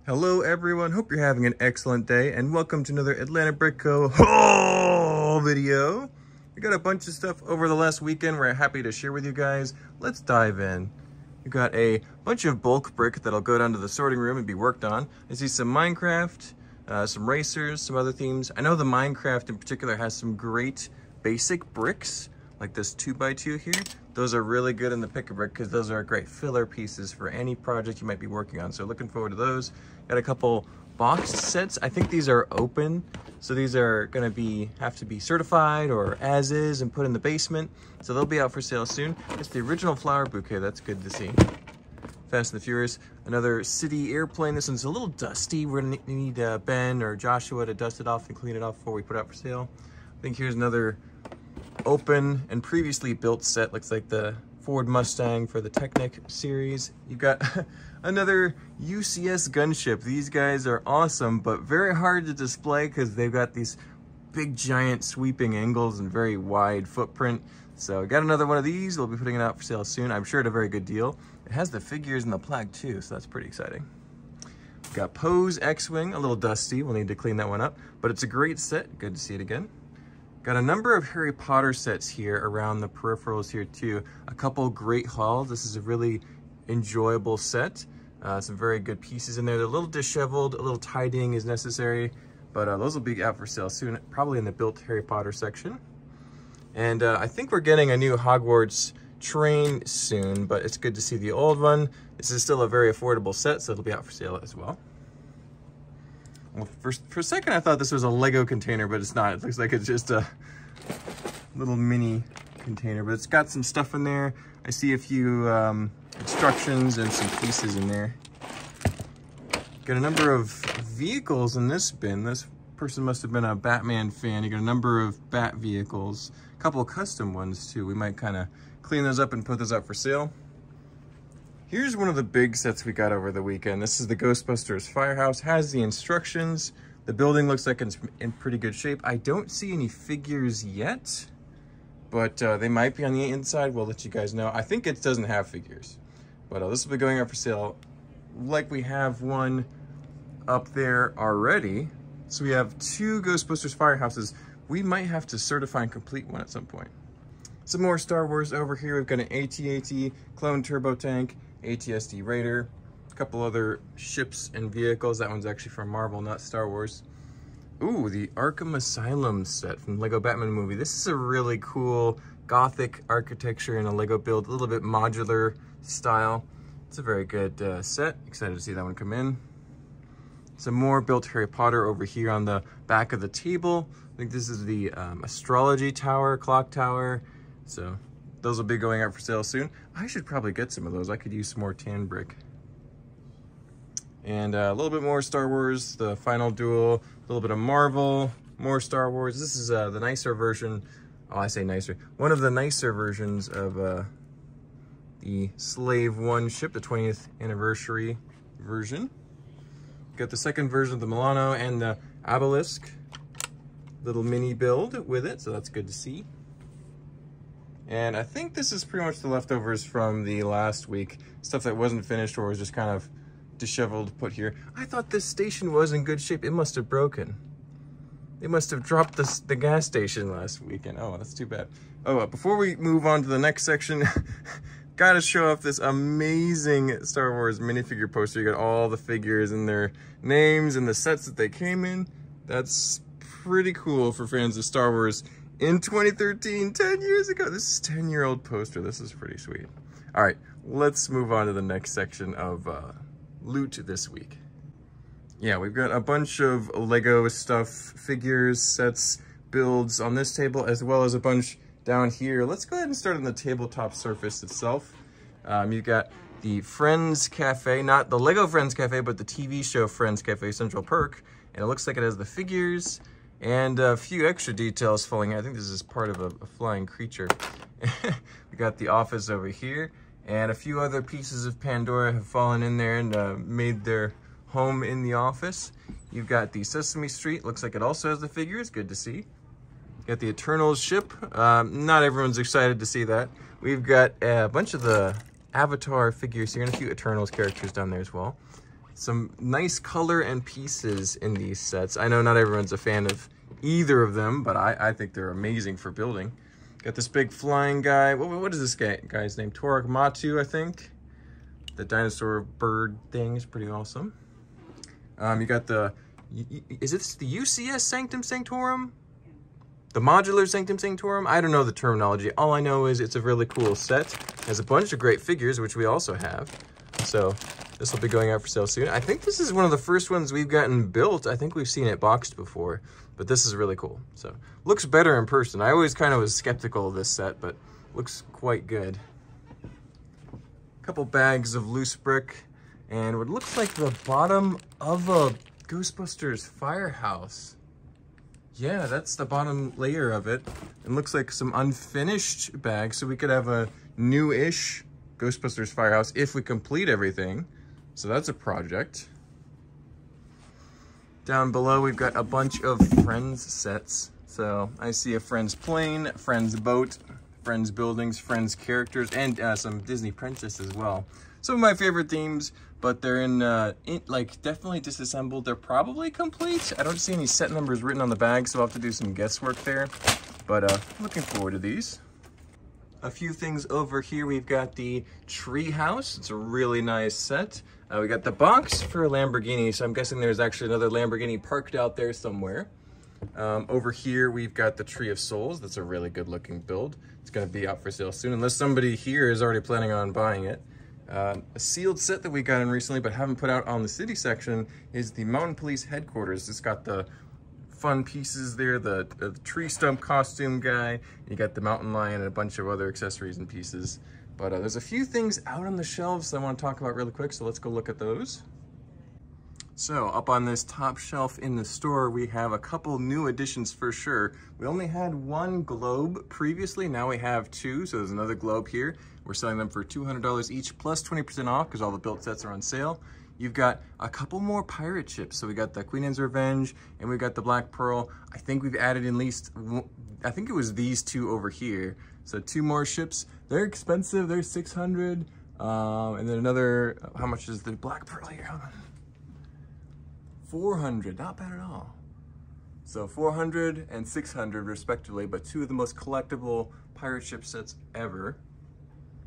Hello everyone, hope you're having an excellent day and welcome to another Atlanta Brick Co. haul video. We got a bunch of stuff over the last weekend we're happy to share with you guys. Let's dive in. We got a bunch of bulk brick that'll go down to the sorting room and be worked on. I see some Minecraft, some racers, some other themes. I know the Minecraft in particular has some great basic bricks like this 2x2 here. Those are really good in the pick-a-brick because those are great filler pieces for any project you might be working on. So looking forward to those. Got a couple boxed sets. I think these are open. So these are gonna have to be certified or as is and put in the basement. So they'll be out for sale soon. It's the original flower bouquet, that's good to see. Fast and the Furious, another city airplane. This one's a little dusty. We're gonna need Ben or Joshua to dust it off and clean it off before we put it out for sale. I think here's another open and previously built set. Looks like the Ford Mustang for the Technic series. You've got another UCS gunship. These guys are awesome, but very hard to display because they've got these big giant sweeping angles and very wide footprint. So got another one of these. We'll be putting it out for sale soon. I'm sure at a very good deal. It has the figures and the plaque too, so that's pretty exciting. We've got Poe's X-Wing, a little dusty. We'll need to clean that one up, but it's a great set. Good to see it again. Got a number of Harry Potter sets here around the peripherals here too. A couple great hauls. This is a really enjoyable set. Some very good pieces in there. They're a little disheveled, a little tidying is necessary, but those will be out for sale soon, probably in the built Harry Potter section. And I think we're getting a new Hogwarts train soon, but it's good to see the old one. This is still a very affordable set, so it'll be out for sale as well. Well, for a second, I thought this was a Lego container, but it's not. It looks like it's just a little mini container, but it's got some stuff in there. I see a few instructions and some pieces in there. Got a number of vehicles in this bin. This person must have been a Batman fan. You got a number of Bat vehicles, a couple of custom ones too. We might kind of clean those up and put those up for sale. Here's one of the big sets we got over the weekend. This is the Ghostbusters Firehouse. Has the instructions. The building looks like it's in pretty good shape. I don't see any figures yet, but they might be on the inside. We'll let you guys know. I think it doesn't have figures, but this will be going up for sale like we have one up there already. So we have two Ghostbusters Firehouses. We might have to certify and complete one at some point. Some more Star Wars over here. We've got an AT-AT Clone Turbo Tank, AT-ST Raider, a couple other ships and vehicles. That one's actually from Marvel, not Star Wars. Ooh, the Arkham Asylum set from the Lego Batman movie. This is a really cool Gothic architecture in a Lego build, a little bit modular style. It's a very good set. Excited to see that one come in. Some more built Harry Potter over here on the back of the table. I think this is the astrology tower, clock tower. So those will be going out for sale soon. I should probably get some of those. I could use some more tan brick. And a little bit more Star Wars, the final duel, a little bit of Marvel, more Star Wars. This is the nicer version. Oh, I say nicer. One of the nicer versions of the Slave One ship, the 20th anniversary version. Got the second version of the Milano and the Obelisk. Little mini build with it, so that's good to see. And I think this is pretty much the leftovers from the last week. Stuff that wasn't finished or was just kind of disheveled put here. I thought this station was in good shape. It must have broken. They must have dropped the gas station last weekend. Oh, that's too bad. Oh, before we move on to the next section, gotta show off this amazing Star Wars minifigure poster. You got all the figures and their names and the sets that they came in. That's pretty cool for fans of Star Wars. In 2013, 10 years ago. This is a 10-year-old poster. This is pretty sweet. All right, let's move on to the next section of loot this week. Yeah, we've got a bunch of Lego stuff, figures, sets, builds on this table, as well as a bunch down here. Let's go ahead and start on the tabletop surface itself. You've got the Friends Cafe, not the Lego Friends Cafe, but the TV show Friends Cafe Central Perk. And it looks like it has the figures and a few extra details falling out. I think this is part of a flying creature. We got the office over here, and a few other pieces of Pandora have fallen in there and made their home in the office. You've got the Sesame Street. Looks like it also has the figures. Good to see. Got the Eternals ship. Not everyone's excited to see that. We've got a bunch of the Avatar figures here and a few Eternals characters down there as well. Some nice color and pieces in these sets. I know not everyone's a fan of either of them, but I think they're amazing for building. Got this big flying guy. What is this guy's name? Torak Matu, I think. The dinosaur bird thing is pretty awesome. You got the, is this the UCS Sanctum Sanctorum? The modular Sanctum Sanctorum? I don't know the terminology. All I know is it's a really cool set. It has a bunch of great figures, which we also have. So this will be going out for sale soon. I think this is one of the first ones we've gotten built. I think we've seen it boxed before, but this is really cool. So looks better in person. I always kind of was skeptical of this set, but looks quite good. Couple bags of loose brick and what looks like the bottom of a Ghostbusters firehouse. Yeah, that's the bottom layer of it. It looks like some unfinished bags, so we could have a new-ish Ghostbusters firehouse if we complete everything. So that's a project. Down below, we've got a bunch of Friends sets. So I see a Friends plane, Friends boat, Friends buildings, Friends characters, and some Disney Princess as well. Some of my favorite themes, but they're in like definitely disassembled. They're probably complete. I don't see any set numbers written on the bag, so I'll have to do some guesswork there. But looking forward to these. A few things over here. We've got the tree house. It's a really nice set. We got the box for a Lamborghini, so I'm guessing there's actually another Lamborghini parked out there somewhere. Over here, we've got the Tree of Souls. That's a really good looking build. It's gonna be out for sale soon, unless somebody here is already planning on buying it. A sealed set that we got in recently, but haven't put out on the city section, is the Mountain Police Headquarters. It's got the fun pieces there, the tree stump costume guy, you got the mountain lion and a bunch of other accessories and pieces. But there's a few things out on the shelves that I want to talk about really quick, so let's go look at those. So up on this top shelf in the store, we have a couple new additions for sure. We only had one globe previously, now we have two, so there's another globe here. We're selling them for $200 each, plus 20% off, because all the built sets are on sale. You've got a couple more pirate ships. So we got the Queen Anne's Revenge, and we got the Black Pearl. I think we've added at least, I think it was these two over here. So two more ships. They're expensive, they're $600. And then another, how much is the Black Pearl here? $400, not bad at all. So $400 and $600 respectively, but two of the most collectible pirate ship sets ever.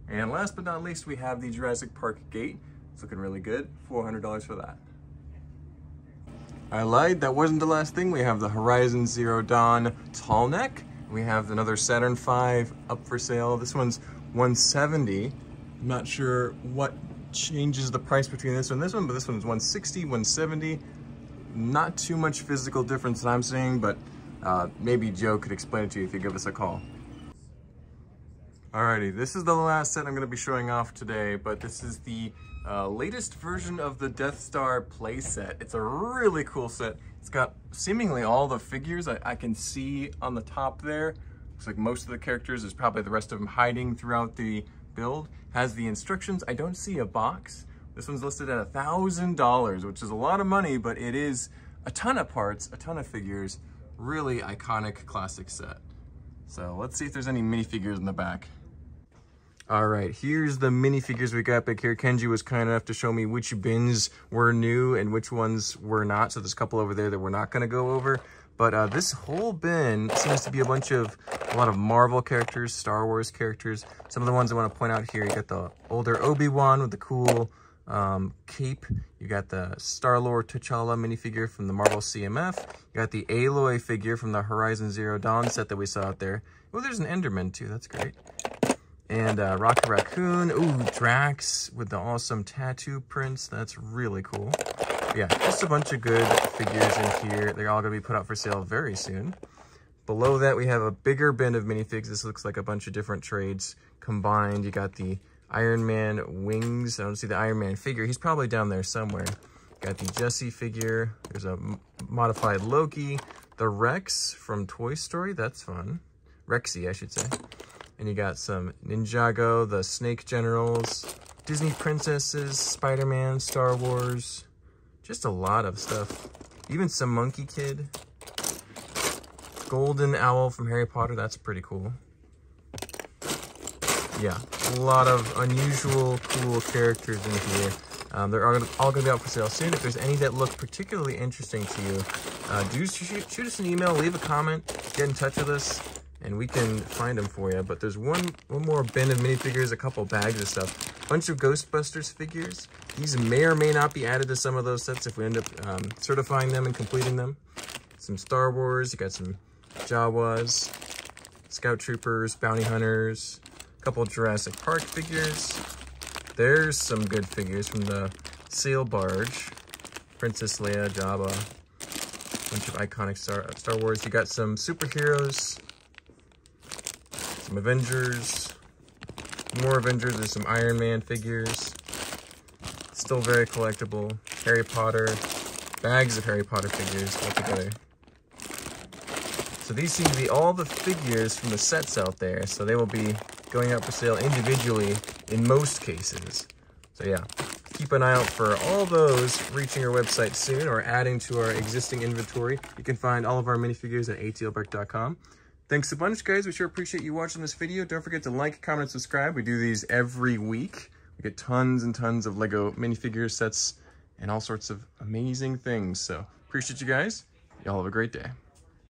And last but not least, we have the Jurassic Park gate. It's looking really good, $400 for that. I lied, that wasn't the last thing. We have the Horizon Zero Dawn tall neck. We have another Saturn V up for sale. This one's $170. I'm not sure what changes the price between this one and this one, but this one's $160, $170. Not too much physical difference that I'm seeing, but maybe Joe could explain it to you if you give us a call. Alrighty, this is the last set I'm going to be showing off today, but this is the latest version of the Death Star playset. It's a really cool set. It's got seemingly all the figures I can see on the top there. Looks like most of the characters, there's probably the rest of them hiding throughout the build. Has the instructions. I don't see a box. This one's listed at $1,000, which is a lot of money, but it is a ton of parts, a ton of figures. Really iconic classic set. So let's see if there's any minifigures in the back. All right, here's the minifigures we got back here. Kenji was kind enough to show me which bins were new and which ones were not. So there's a couple over there that we're not gonna go over. But this whole bin seems to be a lot of Marvel characters, Star Wars characters. Some of the ones I wanna point out here, you got the older Obi-Wan with the cool cape. You got the Star-Lord T'Challa minifigure from the Marvel CMF. You got the Aloy figure from the Horizon Zero Dawn set that we saw out there. Oh, there's an Enderman too, that's great. And Rocket Raccoon, ooh, Drax with the awesome tattoo prints. That's really cool. Yeah, just a bunch of good figures in here. They're all gonna be put out for sale very soon. Below that, we have a bigger bin of minifigs. This looks like a bunch of different trades combined. You got the Iron Man wings. I don't see the Iron Man figure. He's probably down there somewhere. Got the Jesse figure. There's a modified Loki. The Rex from Toy Story. That's fun. Rexy, I should say. And you got some Ninjago, the Snake Generals, Disney Princesses, Spider-Man, Star Wars. Just a lot of stuff. Even some Monkey Kid. Golden Owl from Harry Potter. That's pretty cool. Yeah, a lot of unusual, cool characters in here. They're all going to be out for sale soon. If there's any that look particularly interesting to you, do shoot us an email, leave a comment, get in touch with us, and we can find them for you. But there's one more bin of minifigures, a couple bags of stuff, a bunch of Ghostbusters figures. These may or may not be added to some of those sets if we end up certifying them and completing them. Some Star Wars, you got some Jawas, Scout Troopers, Bounty Hunters, a couple Jurassic Park figures. There's some good figures from the Sail Barge, Princess Leia, Jabba, a bunch of iconic Star Wars. You got some superheroes, some Avengers, more Avengers. There's some Iron Man figures, still very collectible. Harry Potter, bags of Harry Potter figures altogether. So these seem to be all the figures from the sets out there. So they will be going out for sale individually in most cases. So yeah, keep an eye out for all those reaching our website soon or adding to our existing inventory. You can find all of our minifigures at atlbrick.com. Thanks a bunch, guys. We sure appreciate you watching this video. Don't forget to like, comment, and subscribe. We do these every week. We get tons and tons of Lego minifigure sets and all sorts of amazing things. So appreciate you guys. Y'all have a great day.